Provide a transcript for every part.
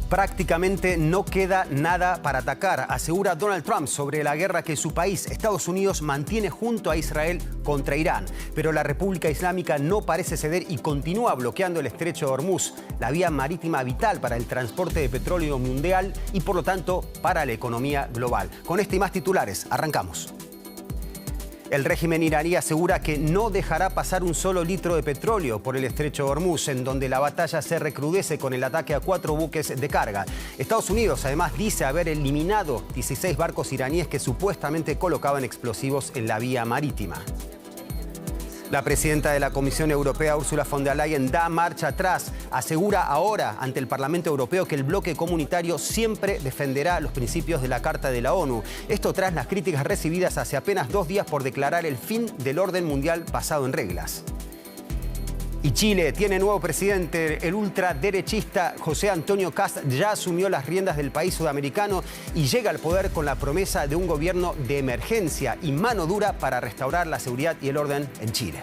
Prácticamente no queda nada para atacar, asegura Donald Trump sobre la guerra que su país, Estados Unidos, mantiene junto a Israel contra Irán. Pero la República Islámica no parece ceder y continúa bloqueando el estrecho de Hormuz, la vía marítima vital para el transporte de petróleo mundial y, por lo tanto, para la economía global. Con este y más titulares, arrancamos. El régimen iraní asegura que no dejará pasar un solo litro de petróleo por el estrecho de Hormuz, en donde la batalla se recrudece con el ataque a 4 buques de carga. Estados Unidos, además, dice haber eliminado 16 barcos iraníes que supuestamente colocaban explosivos en la vía marítima. La presidenta de la Comisión Europea, Ursula von der Leyen, da marcha atrás. Asegura ahora ante el Parlamento Europeo que el bloque comunitario siempre defenderá los principios de la Carta de la ONU. Esto tras las críticas recibidas hace apenas 2 días por declarar el fin del orden mundial basado en reglas. Y Chile tiene nuevo presidente. El ultraderechista José Antonio Kast ya asumió las riendas del país sudamericano y llega al poder con la promesa de un gobierno de emergencia y mano dura para restaurar la seguridad y el orden en Chile.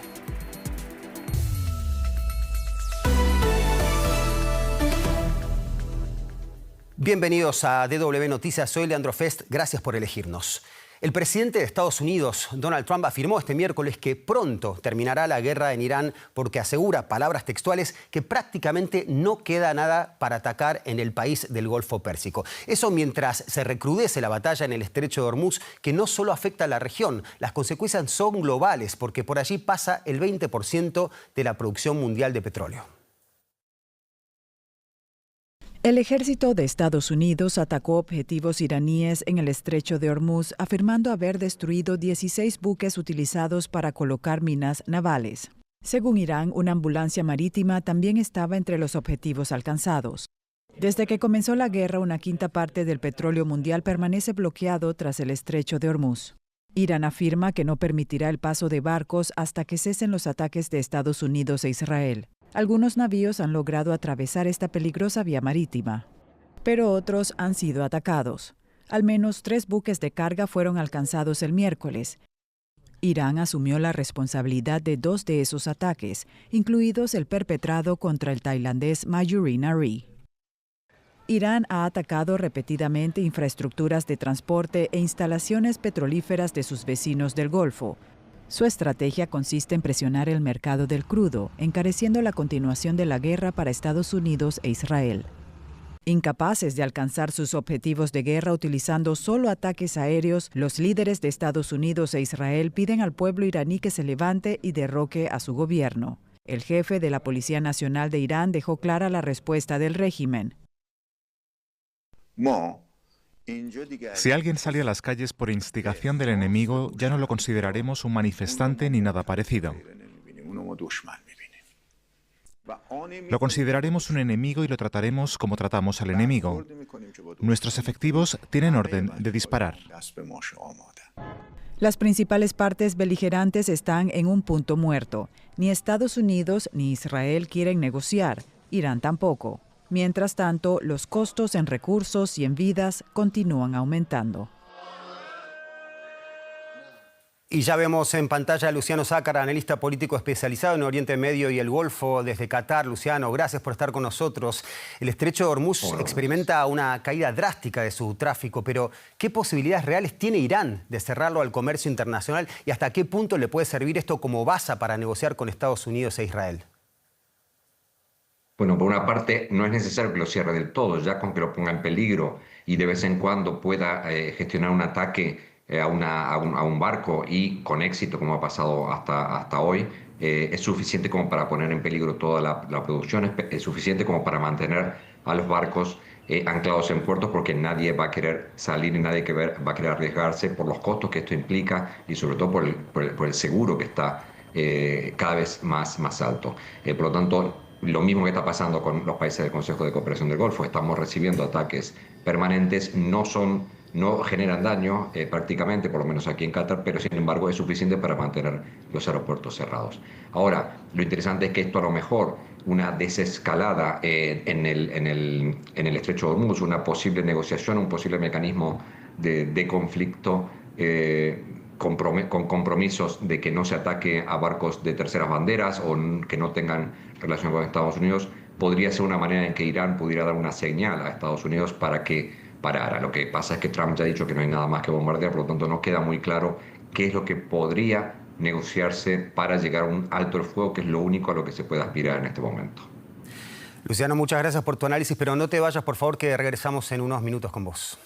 Bienvenidos a DW Noticias. Soy Leandro Fest. Gracias por elegirnos. El presidente de Estados Unidos, Donald Trump, afirmó este miércoles que pronto terminará la guerra en Irán porque asegura, palabras textuales, que prácticamente no queda nada para atacar en el país del Golfo Pérsico. Eso mientras se recrudece la batalla en el estrecho de Hormuz, que no solo afecta a la región, las consecuencias son globales porque por allí pasa el 20% de la producción mundial de petróleo. El ejército de Estados Unidos atacó objetivos iraníes en el estrecho de Hormuz, afirmando haber destruido 16 buques utilizados para colocar minas navales. Según Irán, una ambulancia marítima también estaba entre los objetivos alcanzados. Desde que comenzó la guerra, una quinta parte del petróleo mundial permanece bloqueado tras el estrecho de Hormuz. Irán afirma que no permitirá el paso de barcos hasta que cesen los ataques de Estados Unidos e Israel. Algunos navíos han logrado atravesar esta peligrosa vía marítima, pero otros han sido atacados. Al menos 3 buques de carga fueron alcanzados el miércoles. Irán asumió la responsabilidad de 2 de esos ataques, incluidos el perpetrado contra el tailandés Mayuri Nari. Irán ha atacado repetidamente infraestructuras de transporte e instalaciones petrolíferas de sus vecinos del Golfo. Su estrategia consiste en presionar el mercado del crudo, encareciendo la continuación de la guerra para Estados Unidos e Israel. Incapaces de alcanzar sus objetivos de guerra utilizando solo ataques aéreos, los líderes de Estados Unidos e Israel piden al pueblo iraní que se levante y derroque a su gobierno. El jefe de la Policía Nacional de Irán dejó clara la respuesta del régimen. Si alguien sale a las calles por instigación del enemigo, ya no lo consideraremos un manifestante ni nada parecido. Lo consideraremos un enemigo y lo trataremos como tratamos al enemigo. Nuestros efectivos tienen orden de disparar. Las principales partes beligerantes están en un punto muerto. Ni Estados Unidos ni Israel quieren negociar, Irán tampoco. Mientras tanto, los costos en recursos y en vidas continúan aumentando. Y ya vemos en pantalla a Luciano Zácara, analista político especializado en Oriente Medio y el Golfo desde Qatar. Luciano, gracias por estar con nosotros. El estrecho de Hormuz experimenta una caída drástica de su tráfico, pero ¿qué posibilidades reales tiene Irán de cerrarlo al comercio internacional y hasta qué punto le puede servir esto como base para negociar con Estados Unidos e Israel? Bueno, por una parte, no es necesario que lo cierre del todo, ya con que lo ponga en peligro y de vez en cuando pueda gestionar un ataque a un barco y con éxito, como ha pasado hasta hoy, es suficiente como para poner en peligro toda la producción, es suficiente como para mantener a los barcos anclados en puertos porque nadie va a querer salir y nadie va a querer arriesgarse por los costos que esto implica y sobre todo por el seguro que está cada vez más alto. Por lo tanto, lo mismo que está pasando con los países del Consejo de Cooperación del Golfo, estamos recibiendo ataques permanentes, no generan daño prácticamente, por lo menos aquí en Qatar, pero sin embargo es suficiente para mantener los aeropuertos cerrados. Ahora, lo interesante es que esto a lo mejor, una desescalada en el estrecho de Hormuz, una posible negociación, un posible mecanismo de conflicto, con compromisos de que no se ataque a barcos de terceras banderas o que no tengan relación con Estados Unidos, podría ser una manera en que Irán pudiera dar una señal a Estados Unidos para que parara. Lo que pasa es que Trump ya ha dicho que no hay nada más que bombardear, por lo tanto no queda muy claro qué es lo que podría negociarse para llegar a un alto el fuego, que es lo único a lo que se puede aspirar en este momento. Luciano, muchas gracias por tu análisis, pero no te vayas, por favor, que regresamos en unos minutos con vos.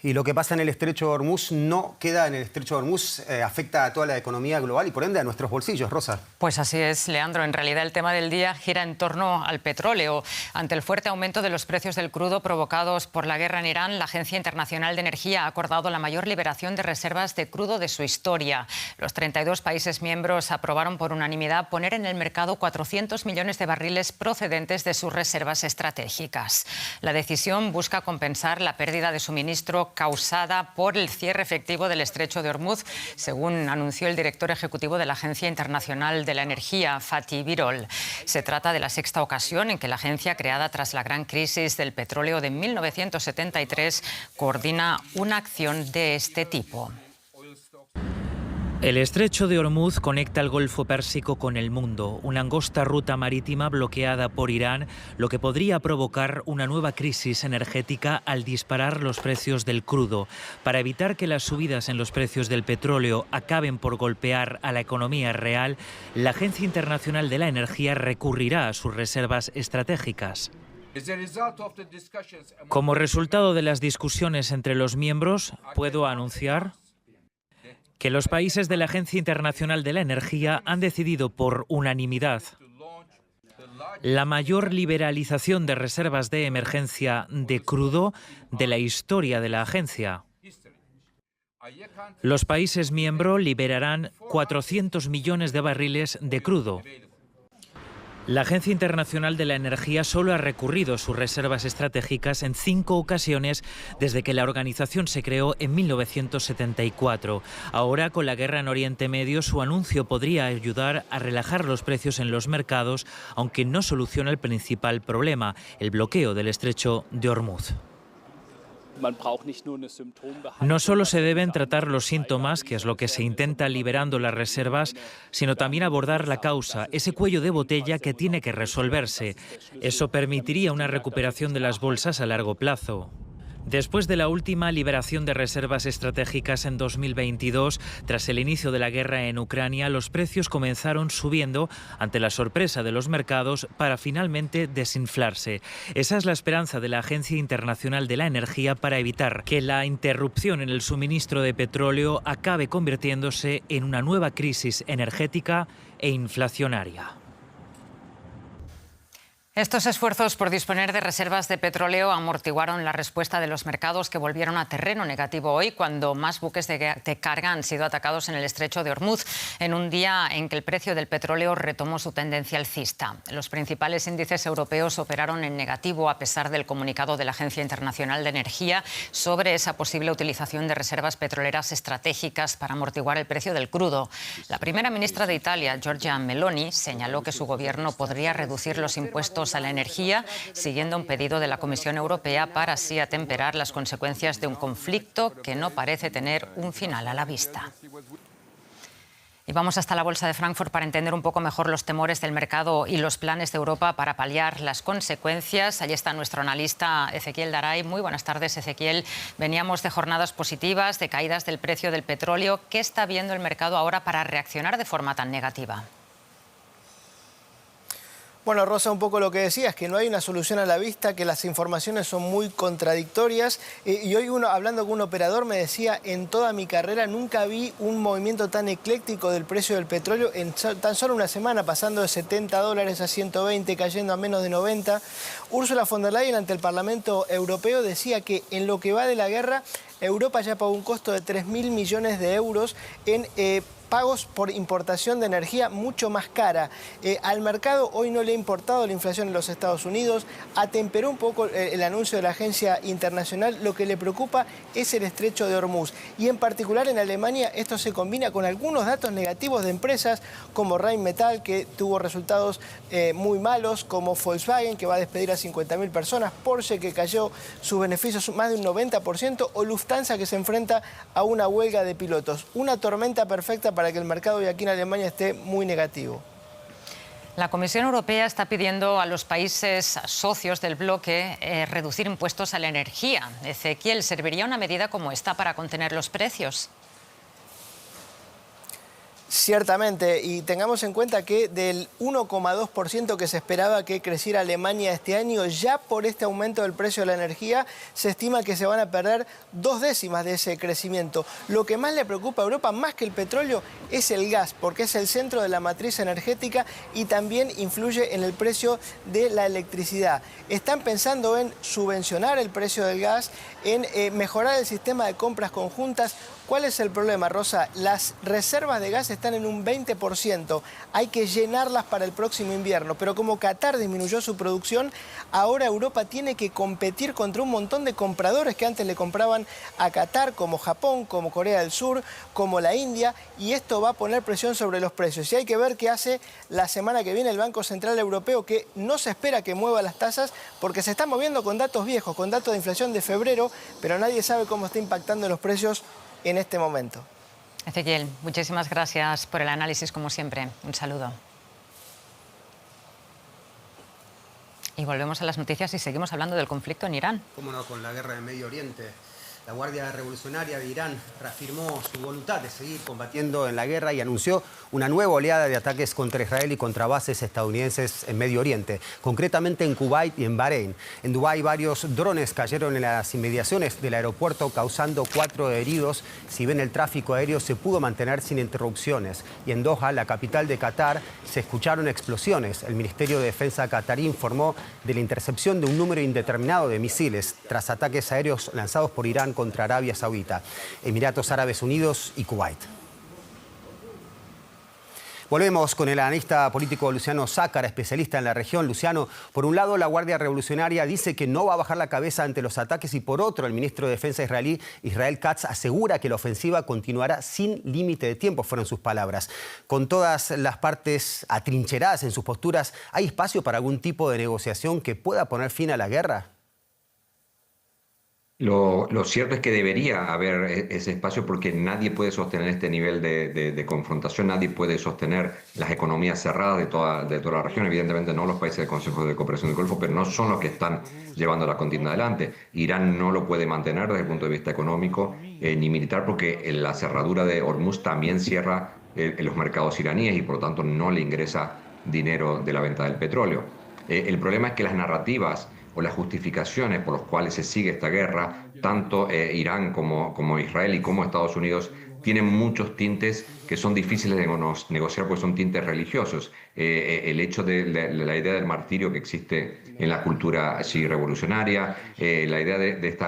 Y lo que pasa en el Estrecho de Hormuz no queda en el Estrecho de Hormuz, afecta a toda la economía global y por ende a nuestros bolsillos. Rosa. Pues así es, Leandro. En realidad el tema del día gira en torno al petróleo. Ante el fuerte aumento de los precios del crudo provocados por la guerra en Irán, la Agencia Internacional de Energía ha acordado la mayor liberación de reservas de crudo de su historia. Los 32 países miembros aprobaron por unanimidad poner en el mercado 400 millones de barriles procedentes de sus reservas estratégicas. La decisión busca compensar la pérdida de suministro causada por el cierre efectivo del Estrecho de Hormuz, según anunció el director ejecutivo de la Agencia Internacional de la Energía, Fatih Birol. Se trata de la sexta ocasión en que la agencia, creada tras la gran crisis del petróleo de 1973, coordina una acción de este tipo. El Estrecho de Hormuz conecta el Golfo Pérsico con el mundo, una angosta ruta marítima bloqueada por Irán, lo que podría provocar una nueva crisis energética al disparar los precios del crudo. Para evitar que las subidas en los precios del petróleo acaben por golpear a la economía real, la Agencia Internacional de la Energía recurrirá a sus reservas estratégicas. Como resultado de las discusiones entre los miembros, puedo anunciar que los países de la Agencia Internacional de la Energía han decidido por unanimidad la mayor liberalización de reservas de emergencia de crudo de la historia de la agencia. Los países miembros liberarán 400 millones de barriles de crudo. La Agencia Internacional de la Energía solo ha recurrido a sus reservas estratégicas en 5 ocasiones desde que la organización se creó en 1974. Ahora, con la guerra en Oriente Medio, su anuncio podría ayudar a relajar los precios en los mercados, aunque no soluciona el principal problema, el bloqueo del Estrecho de Hormuz. No solo se deben tratar los síntomas, que es lo que se intenta liberando las reservas, sino también abordar la causa, ese cuello de botella que tiene que resolverse. Eso permitiría una recuperación de las bolsas a largo plazo. Después de la última liberación de reservas estratégicas en 2022, tras el inicio de la guerra en Ucrania, los precios comenzaron subiendo ante la sorpresa de los mercados para finalmente desinflarse. Esa es la esperanza de la Agencia Internacional de la Energía para evitar que la interrupción en el suministro de petróleo acabe convirtiéndose en una nueva crisis energética e inflacionaria. Estos esfuerzos por disponer de reservas de petróleo amortiguaron la respuesta de los mercados, que volvieron a terreno negativo hoy cuando más buques de carga han sido atacados en el Estrecho de Hormuz, en un día en que el precio del petróleo retomó su tendencia alcista. Los principales índices europeos operaron en negativo a pesar del comunicado de la Agencia Internacional de Energía sobre esa posible utilización de reservas petroleras estratégicas para amortiguar el precio del crudo. La primera ministra de Italia, Giorgia Meloni, señaló que su gobierno podría reducir los impuestos a la energía, siguiendo un pedido de la Comisión Europea para así atemperar las consecuencias de un conflicto que no parece tener un final a la vista. Y vamos hasta la Bolsa de Frankfurt para entender un poco mejor los temores del mercado y los planes de Europa para paliar las consecuencias. Allí está nuestro analista Ezequiel Daray. Muy buenas tardes, Ezequiel. Veníamos de jornadas positivas, de caídas del precio del petróleo. ¿Qué está viendo el mercado ahora para reaccionar de forma tan negativa? Bueno, Rosa, un poco lo que decías, que no hay una solución a la vista, que las informaciones son muy contradictorias. Y hoy hablando con un operador me decía, en toda mi carrera nunca vi un movimiento tan ecléctico del precio del petróleo en tan solo una semana, pasando de $70 a 120, cayendo a menos de 90. Ursula von der Leyen ante el Parlamento Europeo decía que en lo que va de la guerra, Europa ya pagó un costo de 3.000 millones de euros en pagos por importación de energía mucho más cara. Al mercado hoy no le ha importado la inflación en los Estados Unidos, atemperó un poco el anuncio de la agencia internacional. Lo que le preocupa es el Estrecho de Hormuz. Y en particular en Alemania esto se combina con algunos datos negativos de empresas como Rheinmetall, que tuvo resultados muy malos, como Volkswagen, que va a despedir a 50.000 personas, Porsche, que cayó sus beneficios más de un 90%, o Lufthansa, que se enfrenta a una huelga de pilotos. Una tormenta perfecta para que el mercado hoy aquí en Alemania esté muy negativo. La Comisión Europea está pidiendo a los países socios del bloque reducir impuestos a la energía. Ezequiel, ¿serviría una medida como esta para contener los precios? Ciertamente, y tengamos en cuenta que del 1,2% que se esperaba que creciera Alemania este año, ya por este aumento del precio de la energía se estima que se van a perder 0,2 de ese crecimiento. Lo que más le preocupa a Europa, más que el petróleo, es el gas, porque es el centro de la matriz energética y también influye en el precio de la electricidad. Están pensando en subvencionar el precio del gas, en mejorar el sistema de compras conjuntas. ¿Cuál es el problema, Rosa? Las reservas de gas están en un 20%. Hay que llenarlas para el próximo invierno. Pero como Qatar disminuyó su producción, ahora Europa tiene que competir contra un montón de compradores que antes le compraban a Qatar, como Japón, como Corea del Sur, como la India. Y esto va a poner presión sobre los precios. Y hay que ver qué hace la semana que viene el Banco Central Europeo, que no se espera que mueva las tasas porque se está moviendo con datos viejos, con datos de inflación de febrero, pero nadie sabe cómo está impactando los precios en este momento. Ezequiel, muchísimas gracias por el análisis, como siempre. Un saludo. Y volvemos a las noticias y seguimos hablando del conflicto en Irán. Cómo no, con la guerra en Medio Oriente. La Guardia Revolucionaria de Irán reafirmó su voluntad de seguir combatiendo en la guerra y anunció una nueva oleada de ataques contra Israel y contra bases estadounidenses en Medio Oriente, concretamente en Kuwait y en Bahrein. En Dubái varios drones cayeron en las inmediaciones del aeropuerto, causando 4 heridos, si bien el tráfico aéreo se pudo mantener sin interrupciones. Y en Doha, la capital de Qatar, se escucharon explosiones. El Ministerio de Defensa qatarí informó de la intercepción de un número indeterminado de misiles tras ataques aéreos lanzados por Irán contra Arabia Saudita, Emiratos Árabes Unidos y Kuwait. Volvemos con el analista político Luciano Zácara, especialista en la región. Luciano, por un lado, la Guardia Revolucionaria dice que no va a bajar la cabeza ante los ataques y por otro, el ministro de Defensa israelí, Israel Katz, asegura que la ofensiva continuará sin límite de tiempo, fueron sus palabras. Con todas las partes atrincheradas en sus posturas, ¿hay espacio para algún tipo de negociación que pueda poner fin a la guerra? Lo cierto es que debería haber ese espacio porque nadie puede sostener este nivel de confrontación, nadie puede sostener las economías cerradas de toda la región, evidentemente no los países del Consejo de Cooperación del Golfo, pero no son los que están llevando la contienda adelante. Irán no lo puede mantener desde el punto de vista económico ni militar porque la cerradura de Hormuz también cierra los mercados iraníes y por lo tanto no le ingresa dinero de la venta del petróleo. El problema es que las narrativas o las justificaciones por las cuales se sigue esta guerra, tanto Irán como Israel y como Estados Unidos, tienen muchos tintes que son difíciles de negociar porque son tintes religiosos. El hecho de la idea del martirio que existe en la cultura así revolucionaria, la idea de este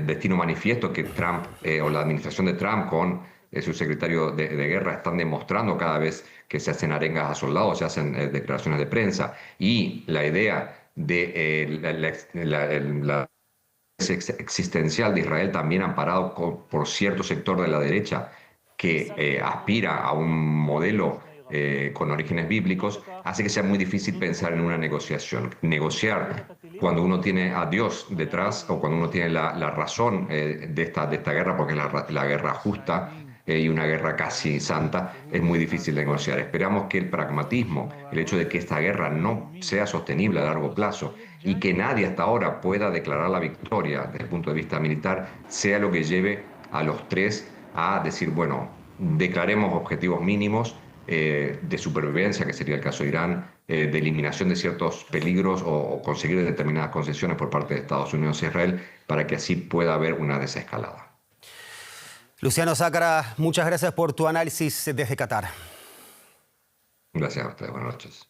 destino manifiesto que Trump o la administración de Trump con su secretario de guerra están demostrando cada vez que se hacen arengas a soldados, se hacen declaraciones de prensa, y la idea de la existencial de Israel también amparado por cierto sector de la derecha que aspira a un modelo con orígenes bíblicos, hace que sea muy difícil pensar en una negociación. Negociar cuando uno tiene a Dios detrás o cuando uno tiene la razón de esta guerra, porque es la guerra justa, y una guerra casi santa, es muy difícil de negociar. Esperamos que el pragmatismo, el hecho de que esta guerra no sea sostenible a largo plazo y que nadie hasta ahora pueda declarar la victoria desde el punto de vista militar, sea lo que lleve a los tres a decir, bueno, declaremos objetivos mínimos de supervivencia, que sería el caso de Irán, de eliminación de ciertos peligros o conseguir determinadas concesiones por parte de Estados Unidos e Israel para que así pueda haber una desescalada. Luciano Zácara, muchas gracias por tu análisis desde Qatar. Gracias a ustedes, buenas noches.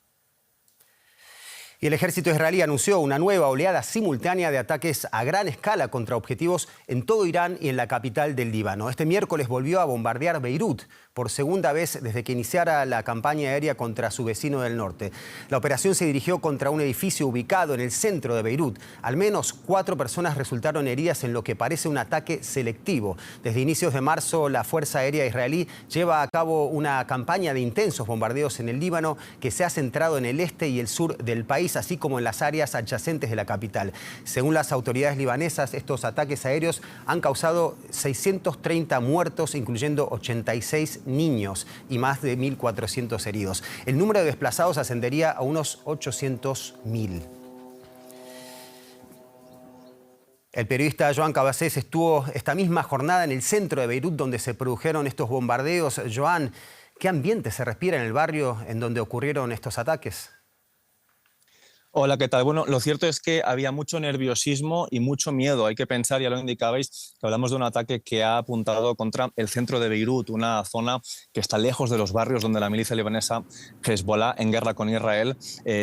Y el ejército israelí anunció una nueva oleada simultánea de ataques a gran escala contra objetivos en todo Irán y en la capital del Líbano. Este miércoles volvió a bombardear Beirut por segunda vez desde que iniciara la campaña aérea contra su vecino del norte. La operación se dirigió contra un edificio ubicado en el centro de Beirut. Al menos 4 personas resultaron heridas en lo que parece un ataque selectivo. Desde inicios de marzo, la Fuerza Aérea israelí lleva a cabo una campaña de intensos bombardeos en el Líbano que se ha centrado en el este y el sur del país, país, así como en las áreas adyacentes de la capital. Según las autoridades libanesas, estos ataques aéreos han causado 630 muertos, incluyendo 86 niños y más de 1.400 heridos. El número de desplazados ascendería a unos 800.000. El periodista Joan Cabasés estuvo esta misma jornada en el centro de Beirut, donde se produjeron estos bombardeos. Joan, ¿qué ambiente se respira en el barrio en donde ocurrieron estos ataques? Hola, ¿qué tal? Bueno, lo cierto es que había mucho nerviosismo y mucho miedo. Hay que pensar, ya lo indicabais, que hablamos de un ataque que ha apuntado contra el centro de Beirut, una zona que está lejos de los barrios donde la milicia libanesa Hezbollah, en guerra con Israel,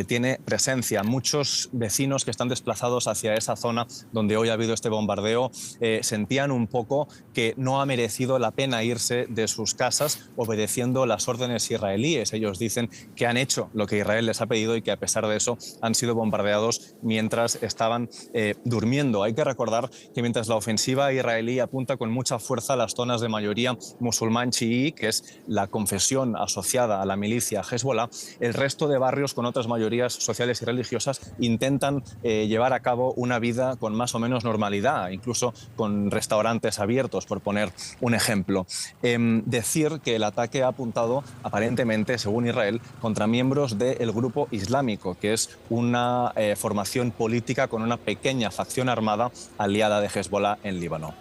tiene presencia. Muchos vecinos que están desplazados hacia esa zona donde hoy ha habido este bombardeo sentían un poco que no ha merecido la pena irse de sus casas obedeciendo las órdenes israelíes. Ellos dicen que han hecho lo que Israel les ha pedido y que a pesar de eso han sido bombardeados mientras estaban durmiendo. Hay que recordar que mientras la ofensiva israelí apunta con mucha fuerza a las zonas de mayoría musulmán chií, que es la confesión asociada a la milicia Hezbollah, el resto de barrios con otras mayorías sociales y religiosas intentan llevar a cabo una vida con más o menos normalidad, incluso con restaurantes abiertos, por poner un ejemplo. Decir que el ataque ha apuntado aparentemente, según Israel, contra miembros del grupo islámico, que es una formación política con una pequeña facción armada aliada de Hezbollah en Líbano.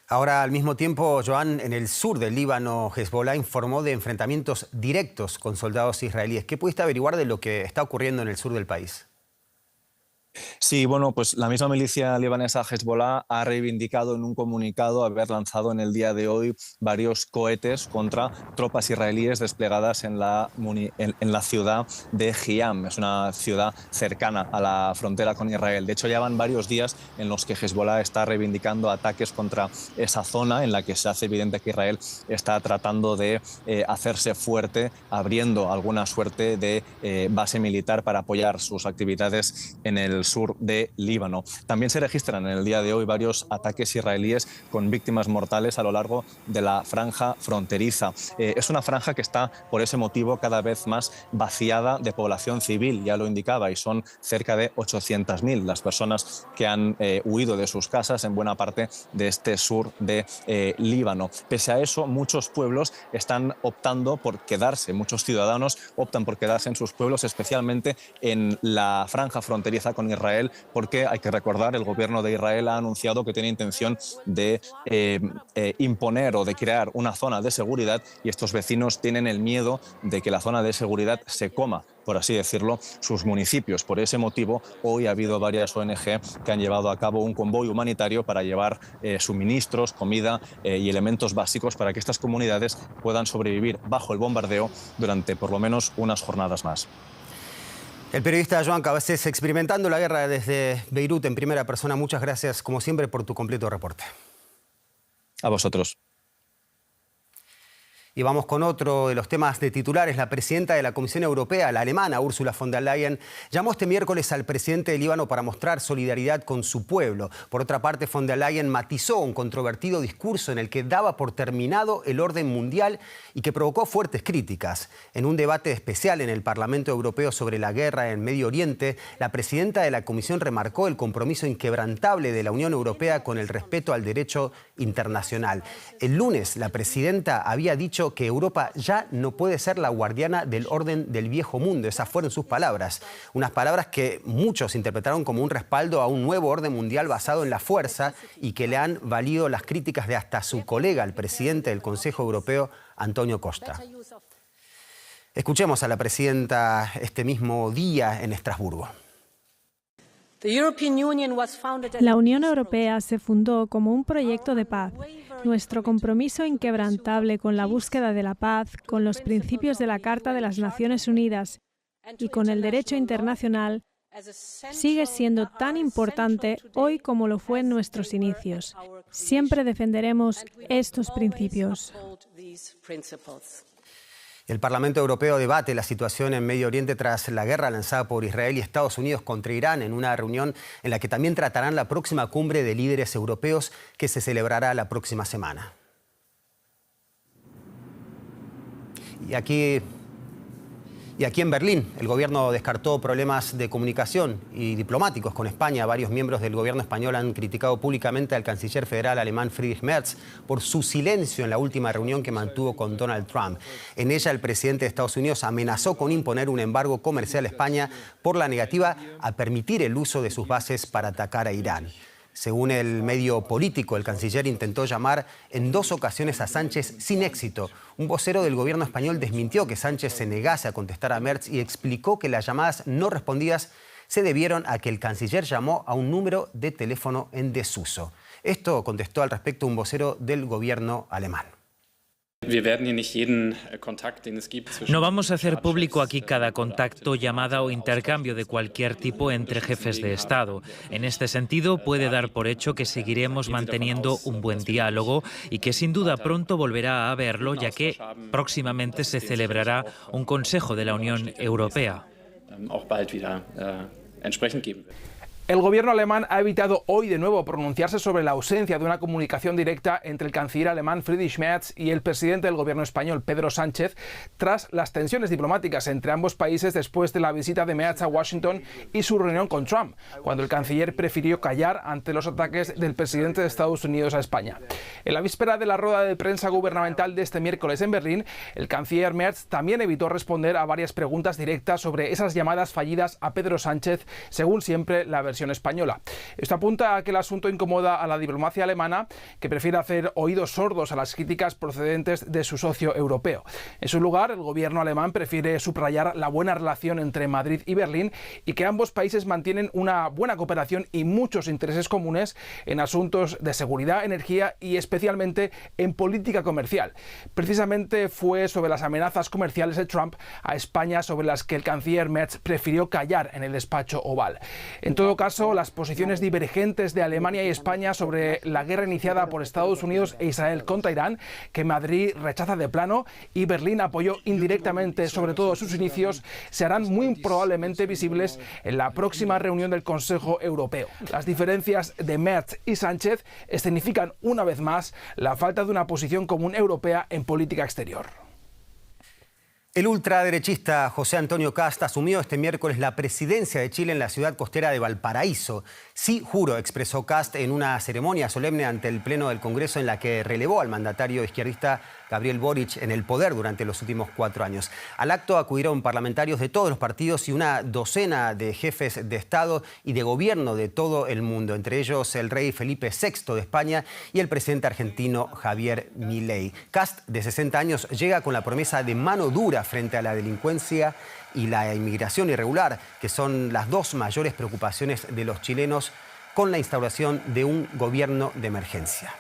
Ahora, al mismo tiempo, Joan, en el sur del Líbano, Hezbollah informó de enfrentamientos directos con soldados israelíes. ¿Qué pudiste averiguar de lo que está ocurriendo en el sur del país? Sí, bueno, pues la misma milicia libanesa Hezbollah ha reivindicado en un comunicado haber lanzado en el día de hoy varios cohetes contra tropas israelíes desplegadas en la ciudad de Hiam. Es una ciudad cercana a la frontera con Israel. De hecho, ya van varios días en los que Hezbollah está reivindicando ataques contra esa zona en la que se hace evidente que Israel está tratando de hacerse fuerte, abriendo alguna suerte de base militar para apoyar sus actividades en el sur de Líbano. También se registran en el día de hoy varios ataques israelíes con víctimas mortales a lo largo de la franja fronteriza. Es una franja que está, por ese motivo, cada vez más vaciada de población civil, ya lo indicaba, y son cerca de 800.000 las personas que han huido de sus casas en buena parte de este sur de Líbano. Pese a eso, muchos pueblos están optando por quedarse, muchos ciudadanos optan por quedarse en sus pueblos, especialmente en la franja fronteriza con Israel, porque hay que recordar, el gobierno de Israel ha anunciado que tiene intención de imponer o de crear una zona de seguridad, y estos vecinos tienen el miedo de que la zona de seguridad se coma, por así decirlo, sus municipios. Por ese motivo, hoy ha habido varias ONG que han llevado a cabo un convoy humanitario para llevar suministros, comida y elementos básicos para que estas comunidades puedan sobrevivir bajo el bombardeo durante por lo menos unas jornadas más. El periodista Joan Cabasés, experimentando la guerra desde Beirut en primera persona. Muchas gracias, como siempre, por tu completo reporte. A vosotros. Y vamos con otro de los temas de titulares. La presidenta de la Comisión Europea, la alemana Ursula von der Leyen, llamó este miércoles al presidente de Líbano para mostrar solidaridad con su pueblo. Por otra parte, von der Leyen matizó un controvertido discurso en el que daba por terminado el orden mundial y que provocó fuertes críticas. En un debate especial en el Parlamento Europeo sobre la guerra en Medio Oriente, la presidenta de la Comisión remarcó el compromiso inquebrantable de la Unión Europea con el respeto al derecho internacional. El lunes, la presidenta había dicho que Europa ya no puede ser la guardiana del orden del viejo mundo. Esas fueron sus palabras. Unas palabras que muchos interpretaron como un respaldo a un nuevo orden mundial basado en la fuerza y que le han valido las críticas de hasta su colega, el presidente del Consejo Europeo, Antonio Costa. Escuchemos a la presidenta este mismo día en Estrasburgo. La Unión Europea se fundó como un proyecto de paz. Nuestro compromiso inquebrantable con la búsqueda de la paz, con los principios de la Carta de las Naciones Unidas y con el derecho internacional sigue siendo tan importante hoy como lo fue en nuestros inicios. Siempre defenderemos estos principios. El Parlamento Europeo debate la situación en Medio Oriente tras la guerra lanzada por Israel y Estados Unidos contra Irán en una reunión en la que también tratarán la próxima cumbre de líderes europeos que se celebrará la próxima semana. Y aquí en Berlín, el gobierno descartó problemas de comunicación y diplomáticos con España. Varios miembros del gobierno español han criticado públicamente al canciller federal alemán Friedrich Merz por su silencio en la última reunión que mantuvo con Donald Trump. En ella, el presidente de Estados Unidos amenazó con imponer un embargo comercial a España por la negativa a permitir el uso de sus bases para atacar a Irán. Según el medio político, el canciller intentó llamar en 2 ocasiones a Sánchez sin éxito. Un vocero del gobierno español desmintió que Sánchez se negase a contestar a Merz y explicó que las llamadas no respondidas se debieron a que el canciller llamó a un número de teléfono en desuso. Esto contestó al respecto un vocero del gobierno alemán. No vamos a hacer público aquí cada contacto, llamada o intercambio de cualquier tipo entre jefes de Estado. En este sentido, puede dar por hecho que seguiremos manteniendo un buen diálogo y que sin duda pronto volverá a haberlo, ya que próximamente se celebrará un Consejo de la Unión Europea. El gobierno alemán ha evitado hoy de nuevo pronunciarse sobre la ausencia de una comunicación directa entre el canciller alemán Friedrich Merz y el presidente del gobierno español, Pedro Sánchez, tras las tensiones diplomáticas entre ambos países después de la visita de Merz a Washington y su reunión con Trump, cuando el canciller prefirió callar ante los ataques del presidente de Estados Unidos a España. En la víspera de la rueda de prensa gubernamental de este miércoles en Berlín, el canciller Merz también evitó responder a varias preguntas directas sobre esas llamadas fallidas a Pedro Sánchez, según siempre la versión española. Esto apunta a que el asunto incomoda a la diplomacia alemana, que prefiere hacer oídos sordos a las críticas procedentes de su socio europeo. En su lugar, el gobierno alemán prefiere subrayar la buena relación entre Madrid y Berlín y que ambos países mantienen una buena cooperación y muchos intereses comunes en asuntos de seguridad, energía y especialmente en política comercial. Precisamente fue sobre las amenazas comerciales de Trump a España sobre las que el canciller Merz prefirió callar en el despacho oval. En todo caso, las posiciones divergentes de Alemania y España sobre la guerra iniciada por Estados Unidos e Israel contra Irán, que Madrid rechaza de plano y Berlín apoyó indirectamente, sobre todo sus inicios, se harán muy probablemente visibles en la próxima reunión del Consejo Europeo. Las diferencias de Merz y Sánchez escenifican una vez más la falta de una posición común europea en política exterior. El ultraderechista José Antonio Kast asumió este miércoles la presidencia de Chile en la ciudad costera de Valparaíso. Sí, juro, expresó Kast en una ceremonia solemne ante el Pleno del Congreso en la que relevó al mandatario izquierdista Gabriel Boric en el poder durante los últimos 4 años. Al acto acudieron parlamentarios de todos los partidos y una docena de jefes de Estado y de gobierno de todo el mundo, entre ellos el rey Felipe VI de España y el presidente argentino Javier Milei. Kast, de 60 años, llega con la promesa de mano dura frente a la delincuencia y la inmigración irregular, que son las 2 mayores preocupaciones de los chilenos con la instauración de un gobierno de emergencia.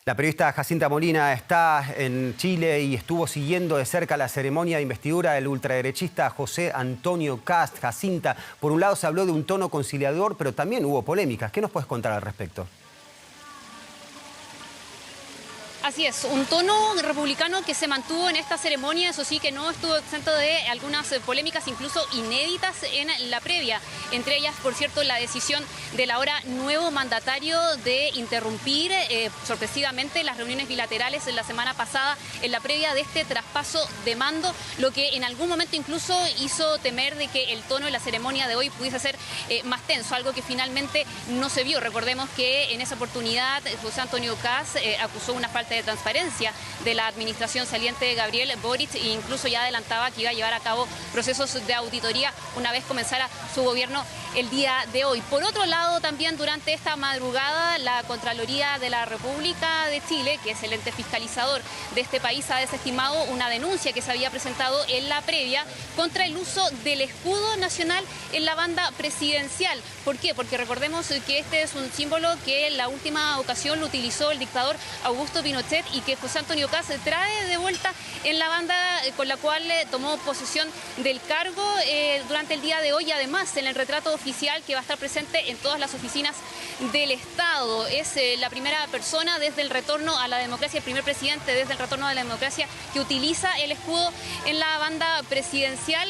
La periodista Jacinta Molina está en Chile y estuvo siguiendo de cerca la ceremonia de investidura del ultraderechista José Antonio Kast. Jacinta, por un lado se habló de un tono conciliador, pero también hubo polémicas. ¿Qué nos puedes contar al respecto? Así es, un tono republicano que se mantuvo en esta ceremonia, eso sí que no estuvo exento de algunas polémicas incluso inéditas en la previa. Entre ellas, por cierto, la decisión del ahora nuevo mandatario de interrumpir sorpresivamente las reuniones bilaterales en la semana pasada en la previa de este traspaso de mando, lo que en algún momento incluso hizo temer de que el tono de la ceremonia de hoy pudiese ser más tenso, algo que finalmente no se vio. Recordemos que en esa oportunidad José Antonio Kast acusó una falta de transparencia de la administración saliente de Gabriel Boric e incluso ya adelantaba que iba a llevar a cabo procesos de auditoría una vez comenzara su gobierno el día de hoy. Por otro lado, también durante esta madrugada, la Contraloría de la República de Chile, que es el ente fiscalizador de este país, ha desestimado una denuncia que se había presentado en la previa contra el uso del escudo nacional en la banda presidencial. ¿Por qué? Porque recordemos que este es un símbolo que en la última ocasión lo utilizó el dictador Augusto Pinochet y que José Antonio Kast trae de vuelta en la banda con la cual tomó posesión del cargo durante el día de hoy. Además, en el retrato oficial que va a estar presente en todas las oficinas del Estado. Es la primera persona desde el retorno a la democracia, el primer presidente desde el retorno a la democracia que utiliza el escudo en la banda presidencial.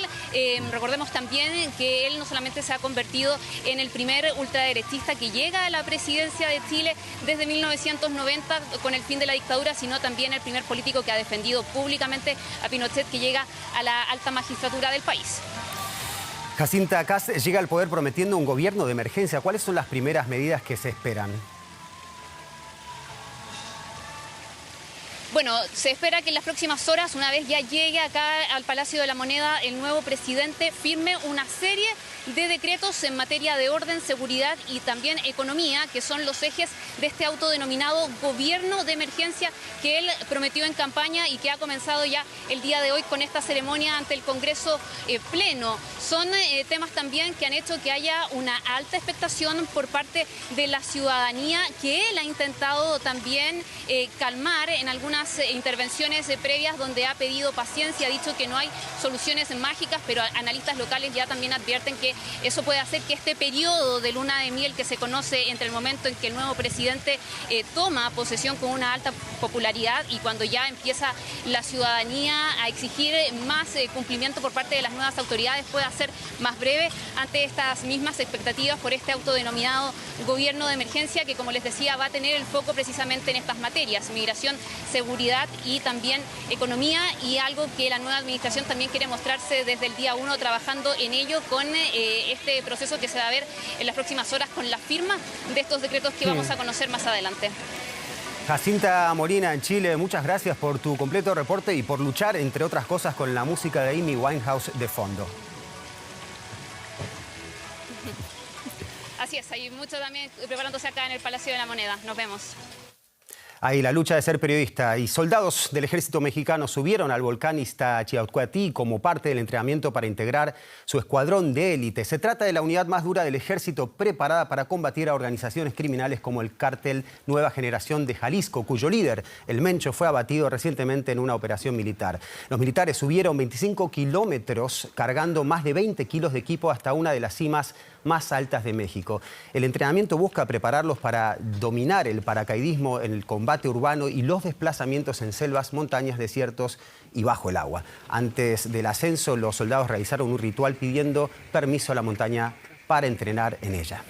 Recordemos también que él no solamente se ha convertido en el primer ultraderechista que llega a la presidencia de Chile desde 1990 con el fin de la dictadura, sino también el primer político que ha defendido públicamente a Pinochet, que llega a la alta magistratura del país. Jacinta Kast llega al poder prometiendo un gobierno de emergencia. ¿Cuáles son las primeras medidas que se esperan? Bueno, se espera que en las próximas horas, una vez ya llegue acá al Palacio de la Moneda, el nuevo presidente firme una serie de decretos en materia de orden, seguridad y también economía, que son los ejes de este autodenominado gobierno de emergencia que él prometió en campaña y que ha comenzado ya el día de hoy con esta ceremonia ante el Congreso Pleno. Son temas también que han hecho que haya una alta expectación por parte de la ciudadanía, que él ha intentado también calmar en algunas intervenciones previas donde ha pedido paciencia, ha dicho que no hay soluciones mágicas, pero analistas locales ya también advierten que eso puede hacer que este periodo de luna de miel que se conoce entre el momento en que el nuevo presidente toma posesión con una alta popularidad y cuando ya empieza la ciudadanía a exigir más cumplimiento por parte de las nuevas autoridades pueda ser más breve ante estas mismas expectativas por este autodenominado gobierno de emergencia que, como les decía, va a tener el foco precisamente en estas materias: migración, seguridad y también economía, y algo que la nueva administración también quiere mostrarse desde el día 1 trabajando en ello con este proceso que se va a ver en las próximas horas con la firma de estos decretos que vamos a conocer más adelante. Jacinta Molina en Chile, muchas gracias por tu completo reporte y por luchar, entre otras cosas, con la música de Amy Winehouse de fondo. Así es, hay mucho también preparándose acá en el Palacio de la Moneda. Nos vemos. Ahí la lucha de ser periodista, y soldados del ejército mexicano subieron al volcán Iztaccíhuatl como parte del entrenamiento para integrar su escuadrón de élite. Se trata de la unidad más dura del ejército, preparada para combatir a organizaciones criminales como el cártel Nueva Generación de Jalisco, cuyo líder, el Mencho, fue abatido recientemente en una operación militar. Los militares subieron 25 kilómetros cargando más de 20 kilos de equipo hasta una de las cimas más altas de México. El entrenamiento busca prepararlos para dominar el paracaidismo en el combate urbano y los desplazamientos en selvas, montañas, desiertos y bajo el agua. Antes del ascenso, los soldados realizaron un ritual pidiendo permiso a la montaña para entrenar en ella.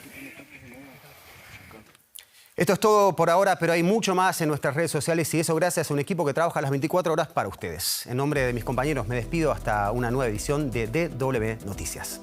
Esto es todo por ahora, pero hay mucho más en nuestras redes sociales, y eso gracias a un equipo que trabaja las 24 horas para ustedes. En nombre de mis compañeros me despido hasta una nueva edición de DW Noticias.